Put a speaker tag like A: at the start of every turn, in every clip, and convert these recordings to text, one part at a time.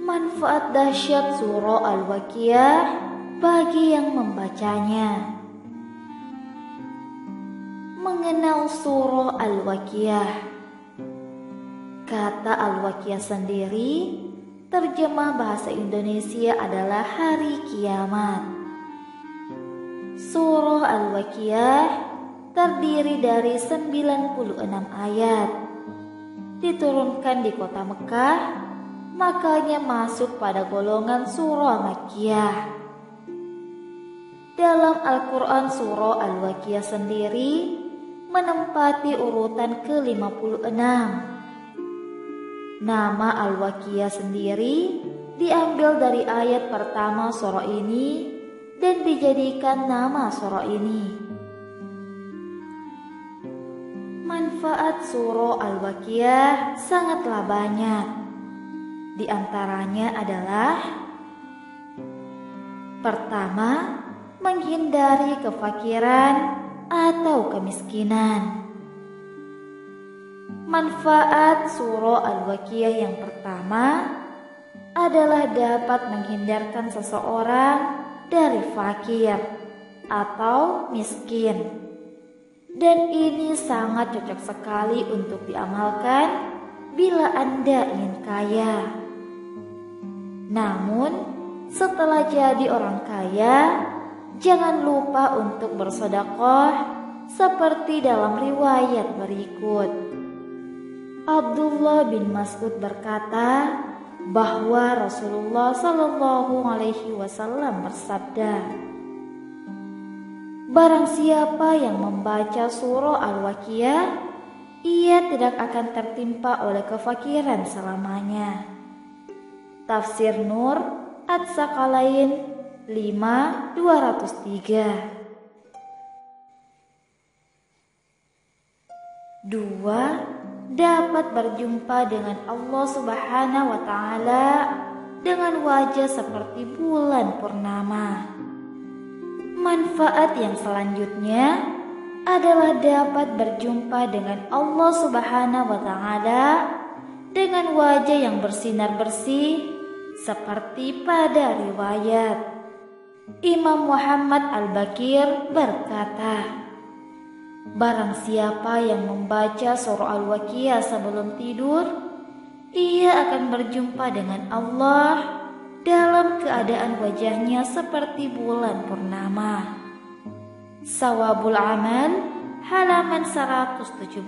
A: Manfaat dahsyat surah Al-Waqiah bagi yang membacanya. Mengenal surah Al-Waqiah. Kata Al-Waqiah sendiri, terjemah bahasa Indonesia adalah hari kiamat. Surah Al-Waqiah terdiri dari 96 ayat. Diturunkan di kota Mekah, makanya masuk pada golongan surah Makkiyah. Dalam Al-Quran surah Al-Waqiah sendiri menempati urutan ke-56. Nama Al-Waqiah sendiri diambil dari ayat pertama surah ini dan dijadikan nama surah ini. Manfaat surah Al-Waqiah sangatlah banyak. Di antaranya adalah: pertama, menghindari kefakiran atau kemiskinan. Manfaat surah Al-Waqiah yang pertama adalah dapat menghindarkan seseorang dari fakir atau miskin. Dan ini sangat cocok sekali untuk diamalkan bila Anda ingin kaya. Namun, setelah jadi orang kaya, jangan lupa untuk bersedekah seperti dalam riwayat berikut. Abdullah bin Mas'ud berkata bahwa Rasulullah Shallallahu Alaihi Wasallam bersabda, barang siapa yang membaca surah Al-Waqiah, ia tidak akan tertimpa oleh kefakiran selamanya. Tafsir Nur Ats-Tsaqalain 5/203. 2. Dapat berjumpa dengan Allah Subhanahu wa Ta'ala dengan wajah seperti bulan purnama. Manfaat yang selanjutnya adalah dapat berjumpa dengan Allah Subhanahu wa Ta'ala dengan wajah yang bersinar bersih seperti pada riwayat. Imam Muhammad Al-Baqir berkata, barang siapa yang membaca surah Al-Waqiah sebelum tidur, ia akan berjumpa dengan Allah dalam keadaan wajahnya seperti bulan purnama. Sawabul Amal halaman 117.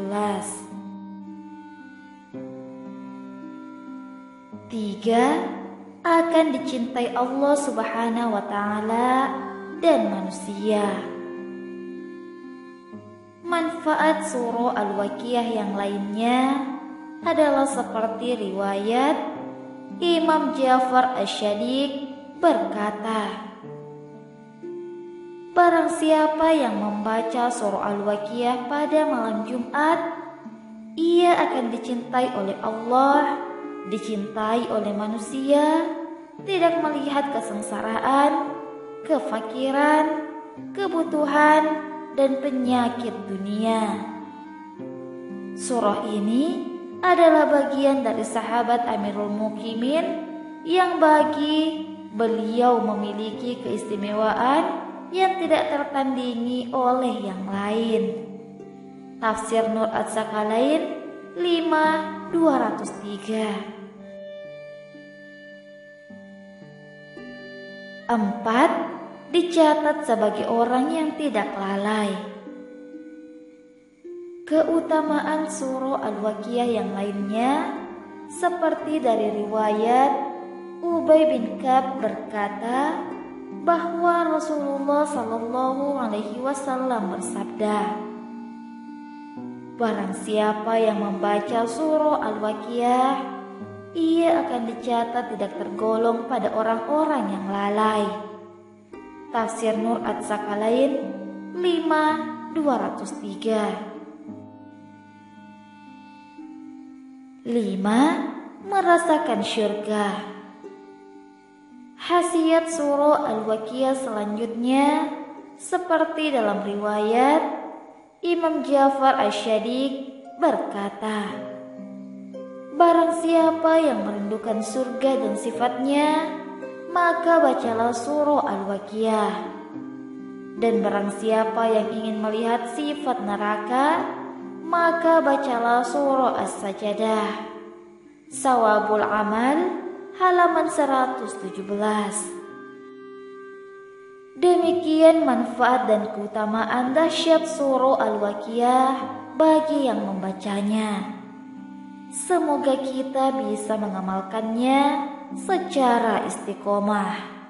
A: 3. Akan dicintai Allah Subhanahu wa Ta'ala dan manusia. Manfaat surah Al-Waqiah yang lainnya adalah seperti riwayat Imam Ja'far Asy-Syadiq berkata, barang siapa yang membaca surah Al-Waqiah pada malam Jumat, ia akan dicintai oleh Allah, dicintai oleh manusia, tidak melihat kesengsaraan, kefakiran, kebutuhan, dan penyakit dunia. Surah ini adalah bagian dari sahabat Amirul Mukminin yang bagi beliau memiliki keistimewaan yang tidak tertandingi oleh yang lain. Tafsir Nur Ats-Tsaqalain 5/203. 4. Dicatat sebagai orang yang tidak lalai. Keutamaan surah Al-Waqiah yang lainnya seperti dari riwayat Ubay bin Ka'ab berkata bahwa Rasulullah Shallallahu Alaihi Wasallam bersabda, barang siapa yang membaca surah Al-Waqiah, ia akan dicatat tidak tergolong pada orang-orang yang lalai. Tafsir Nur Ats-Tsaqalain 5/203. 5. Merasakan syurga. Khasiat surah Al-Waqiah selanjutnya seperti dalam riwayat Imam Ja'far Asy-Syadiq berkata, Barang siapa yang merindukan surga dan sifatnya, maka bacalah surah Al-Waqiah. Dan barang siapa yang ingin melihat sifat neraka, maka bacalah surah As-Sajdah. Sawabul Amal, halaman 117. Demikian manfaat dan keutamaan dahsyat surah Al-Waqiah bagi yang membacanya. Semoga kita bisa mengamalkannya secara istiqomah.